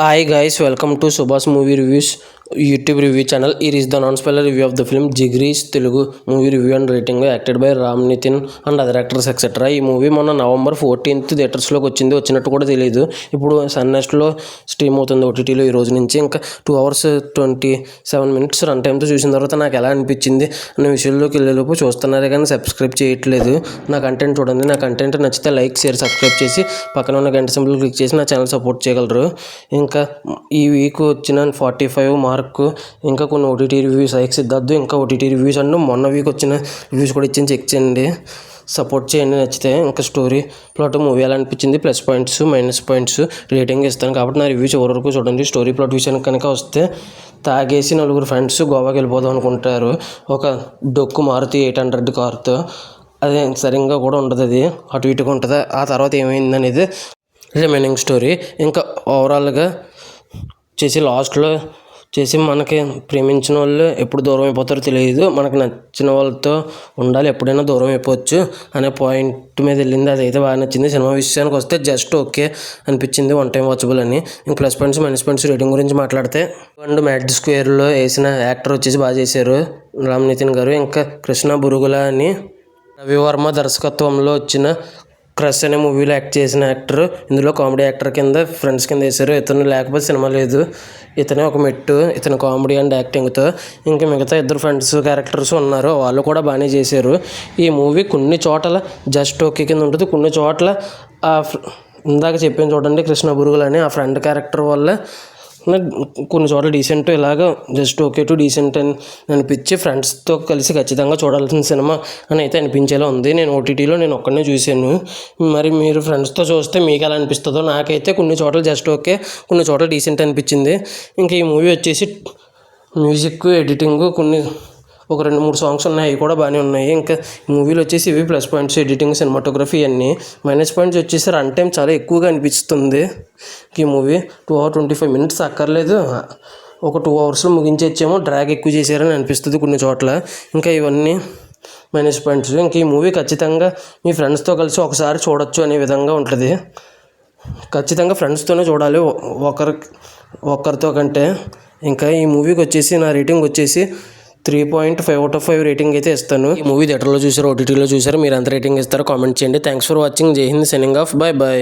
Hi guys, welcome to Subha's Movie Reviews YouTube review channel. Here is the non-spoiler review of the film Jigri's Telugu movie review and rating acted by Ram Nitin and other actors etc. ఈ movie మొన్న November 14th థియేటర్స్లోకి వచ్చినట్టు కూడా తెలియదు. ఇప్పుడు సన్నెస్ట్లో stream అవుతుంది ఓటీటీలో ఈ రోజు నుంచి. ఇంకా 2 hours 27 minutes రన్ టైంతో చూసిన తర్వాత నాకు ఎలా అనిపించింది అనే విషయంలోకి వెళ్ళేలోపు చూస్తున్నారే కానీ సబ్స్క్రైబ్ చేయట్లేదు. నా కంటెంట్ చూడండి. నా కంటెంట్ నచ్చితే లైక్ షేర్ సబ్స్క్రైబ్ చేసి పక్కన ఉన్న గంట సింబల్ క్లిక్ చేసి నా ఛానల్ సపోర్ట్ చేయగలరు. ఇంకా ఈ వీక్ వచ్చిన 45 మార్క్ ఇంకా కొన్ని ఓటీటీ రివ్యూస్ ఐక్ సిద్ధార్థ్ ఇంకా ఓటీటీ రివ్యూస్ అండ్ మొన్న వీక్ వచ్చిన రివ్యూస్ కూడా ఇచ్చి చెక్ చేయండి, సపోర్ట్ చేయండి నచ్చితే. ఇంకా స్టోరీ ప్లాట్ మూవీ ఎలా అనిపించింది, plus points minus points rating ఇస్తాను కాబట్టి నా రివ్యూ చివరి వరకు చూడండి. స్టోరీ ప్లాట్ విషయానికి కనుక వస్తే, తాగేసి 4 ఫ్రెండ్స్ గోవాకి వెళ్ళిపోదాం అనుకుంటారు ఒక డొక్కు మారుతి 800 కార్తో. అది సరిగ్గా కూడా ఉండదు, అది అటు ఇటుగా ఉంటుంది. ఆ తర్వాత ఏమైంది అనేది రిమైనింగ్ స్టోరీ. ఇంకా ఓవరాల్గా లాస్ట్లో మనకి ప్రేమించిన వాళ్ళు ఎప్పుడు దూరం అయిపోతారో తెలియదు, మనకు నచ్చిన వాళ్ళతో ఉండాలి, ఎప్పుడైనా దూరం అయిపోవచ్చు అనే పాయింట్ మీద వెళ్ళింది. అదైతే బాగా నచ్చింది. సినిమా విషయానికి వస్తే జస్ట్ ఓకే అనిపించింది, వన్ టైం వాచబుల్ అని. ఇంక plus points minus points rating గురించి మాట్లాడితే, అండ్ మ్యాడ్ స్క్వేర్లో వేసిన యాక్టర్ వచ్చేసి బాగా చేశారు రామ్ నితిన్ గారు. ఇంకా కృష్ణ బురుగుల అని రవివర్మ దర్శకత్వంలో వచ్చిన క్రష్ అనే మూవీలో యాక్ట్ చేసిన యాక్టర్ ఇందులో కామెడీ యాక్టర్ కింద ఫ్రెండ్స్ కింద వేశారు. ఇతను లేకపోతే సినిమా లేదు, ఇతనే ఒక మెట్టు, ఇతను కామెడీ అండ్ యాక్టింగ్తో. ఇంకా మిగతా 2 ఫ్రెండ్స్ క్యారెక్టర్స్ ఉన్నారు, వాళ్ళు కూడా బాగానే చేశారు. ఈ మూవీ కొన్ని చోట్ల జస్ట్ ఓకే కింద ఉంటుంది, కొన్ని చోట్ల ఇందాక చెప్పాను చూడండి కృష్ణ బురుగులు అని ఆ ఫ్రెండ్ క్యారెక్టర్ వల్ల కొన్ని చోట్ల డీసెంట్, ఇలాగ జస్ట్ ఓకే టు డీసెంట్ అని అనిపించి ఫ్రెండ్స్తో కలిసి ఖచ్చితంగా చూడాల్సిన సినిమా అని అయితే అనిపించేలా ఉంది. నేను ఓటీటీలో ఒక్కనే చూశాను, మరి మీరు ఫ్రెండ్స్తో చూస్తే మీకు ఎలా అనిపిస్తుందో. నాకైతే కొన్ని చోట్ల జస్ట్ ఓకే, కొన్ని చోట్ల డీసెంట్ అనిపించింది. ఇంకా ఈ మూవీ వచ్చేసి మ్యూజిక్ ఎడిటింగ్ ఒక 2-3 సాంగ్స్ ఉన్నాయి, అవి కూడా బాగానే ఉన్నాయి. ఇంకా మూవీలో వచ్చేసి ఇవి ప్లస్ పాయింట్స్, ఎడిటింగ్ సినిమాటోగ్రఫీ అన్నీ. మైనస్ పాయింట్స్ వచ్చేసి రన్ టైం చాలా ఎక్కువగా అనిపిస్తుంది. ఈ మూవీ 2 hours 25 minutes అక్కర్లేదు, ఒక 2 hours ముగించేచ్చేమో, డ్రాగ్ ఎక్కువ చేశారని అనిపిస్తుంది కొన్ని చోట్ల. ఇంకా ఇవన్నీ మైనస్ పాయింట్స్. ఇంకా ఈ మూవీ ఖచ్చితంగా మీ ఫ్రెండ్స్తో కలిసి ఒకసారి చూడొచ్చు అనే విధంగా ఉంటుంది. ఖచ్చితంగా ఫ్రెండ్స్తోనే చూడాలి, ఒక్కరితో కంటే. ఇంకా ఈ మూవీకి వచ్చేసి నా రేటింగ్ వచ్చేసి 3.5 out of 5 రేటింగ్ అయితే ఇస్తాను. ఈ మూవీ థియేటర్లో చూసారు, ఓటీటీలో చూసారు, మీరు ఎంత రేటింగ్ ఇస్తారో కామెంట్ చేయండి. Thanks for watching. జై హింద్, సైనింగ్ ఆఫ్, బాయ్ బాయ్.